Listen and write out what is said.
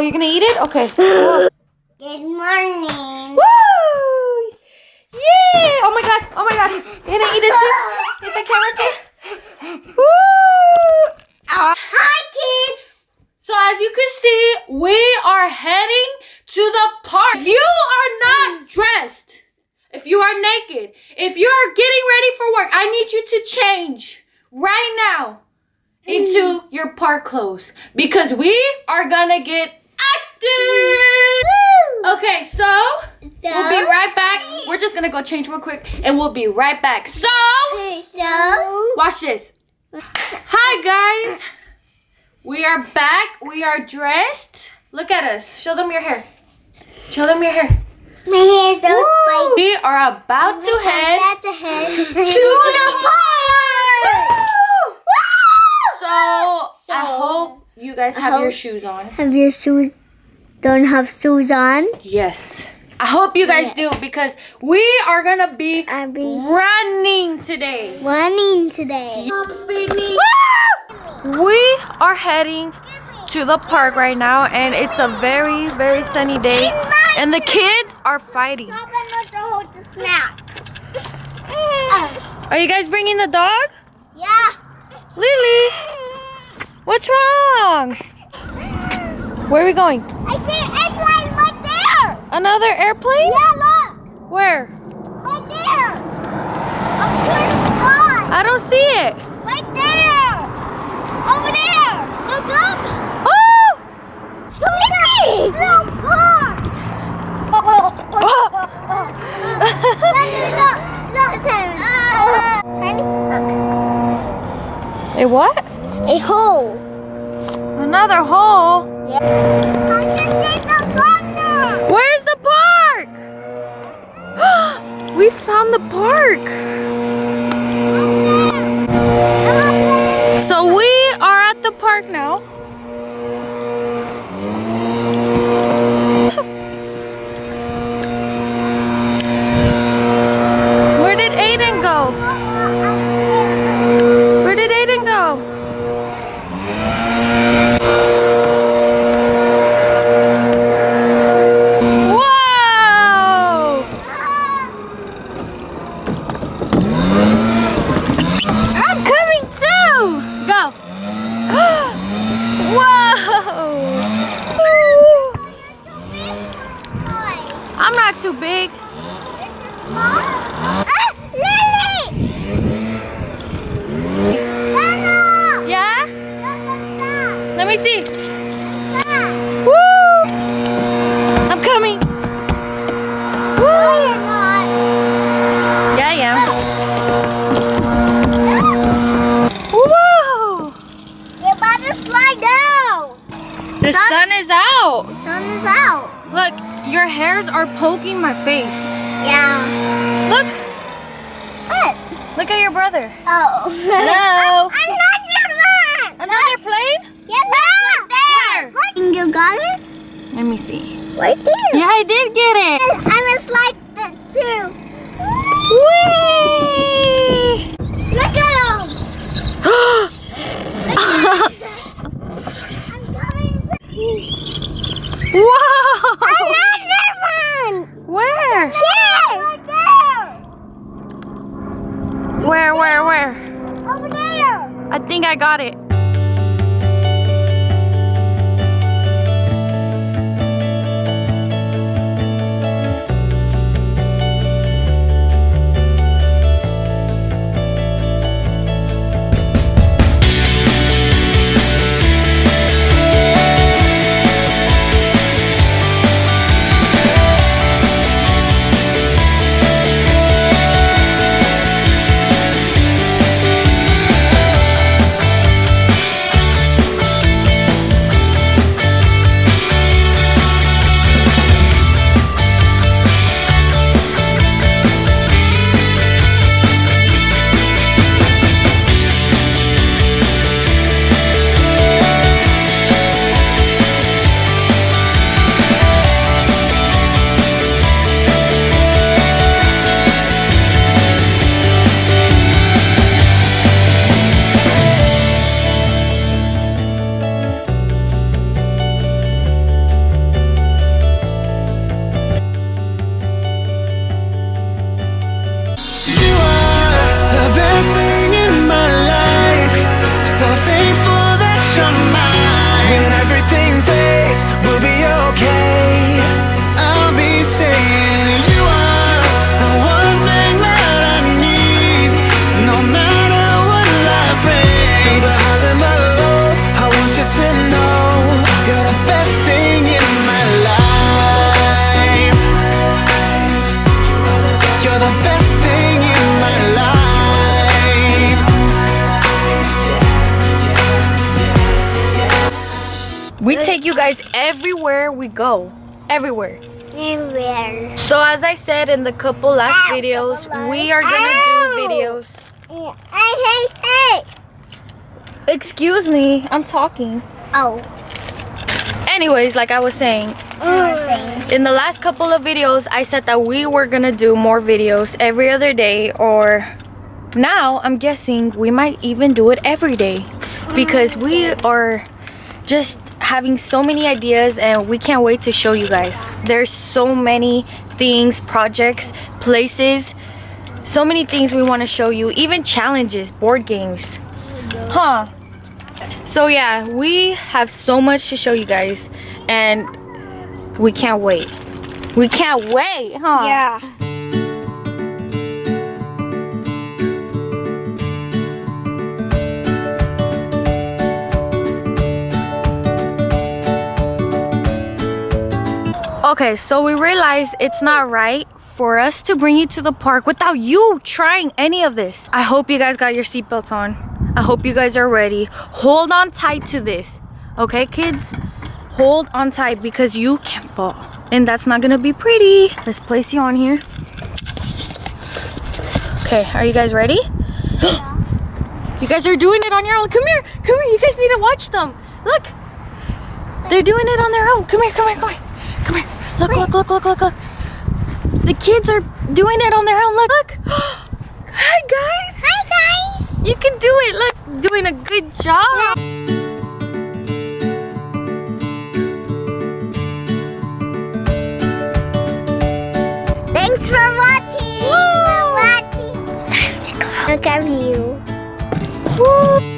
you're gonna eat it? Okay. Oh. Good morning. Woo! Yay! Oh my god! Oh my god! You're gonna eat it too? Eat the camera too? Woo! Hi, kids. So as you can see, we are heading to the park. If you are not dressed, if you are naked, if you are getting ready for work, I need you to change right now into your park clothes because we are gonna get active. Okay, so we'll be right back. We're just gonna go change real quick and we'll be right back. So watch this. Hi guys. We are back. We are dressed. Look at us. Show them your hair. Show them your hair. My hair is so spiky. We are about to head to the park. So I hope you guys have your shoes on. Have your shoes? Don't have shoes on? Yes. I hope you guys do because we are gonna be running today. Running today. We are heading to the park right now and it's a very, very sunny day and the kids are fighting. Are you guys bringing the dog? Yeah. Lily, what's wrong? Where are we going? I see an airplane right there. Another airplane? Yeah, look. Where? Right there. Up to the sky. I don't see it. Right there. Over there. Look up. Oh! Look at me. Look. A what? A hole. Another hole? Yeah. I can see the thunder. Where's the park? We found the park. So we are at the park now. Where did Aiden go? Where did Aiden go? Whoa! I'm coming too! Go! Whoa! I'm not too big. Lily! Anna! Yeah? Let me see. Stop. Woo! I'm coming. No, you're not. Yeah, I am. Whoa! You're about to slide down. The sun is out. The sun is out. Look, your hairs are poking my face. Yeah. Look, What? look at your brother. Oh. Hello. Another one. Another plane? Yeah, look there. Where? You got it? Let me see. Right there. Yeah, I did get it. I'm gonna slide that too. Whee! Look at him. Whoa! Another one. Where? There. Right there. Where? Over there. I think I got it. guys everywhere we go. Everywhere. Everywhere. So as I said in the couple last videos, we are gonna do videos. Hey. Excuse me, I'm talking. Oh. Anyways, like I was saying, in the last couple of videos, I said that we were gonna do more videos every other day, or now I'm guessing we might even do it every day because we are just having so many ideas and we can't wait to show you guys. There's so many things, projects, places, so many things we want to show you, even challenges, board games. Huh? So yeah, we have so much to show you guys and we can't wait. We can't wait, huh? Yeah. Okay, so we realized it's not right for us to bring you to the park without you trying any of this. I hope you guys got your seatbelts on. I hope you guys are ready. Hold on tight to this. Okay, kids? Hold on tight because you can fall. And that's not gonna be pretty. Let's place you on here. Okay, are you guys ready? You guys are doing it on your own. Come here. Come here. You guys need to watch them. Look. They're doing it on their own. Come here, come here, come here. Come here. Look. The kids are doing it on their own. Look. Hi, guys. Hi, guys. You can do it. Look, doing a good job. Thanks for watching. It's time to go. Look at you. Woo.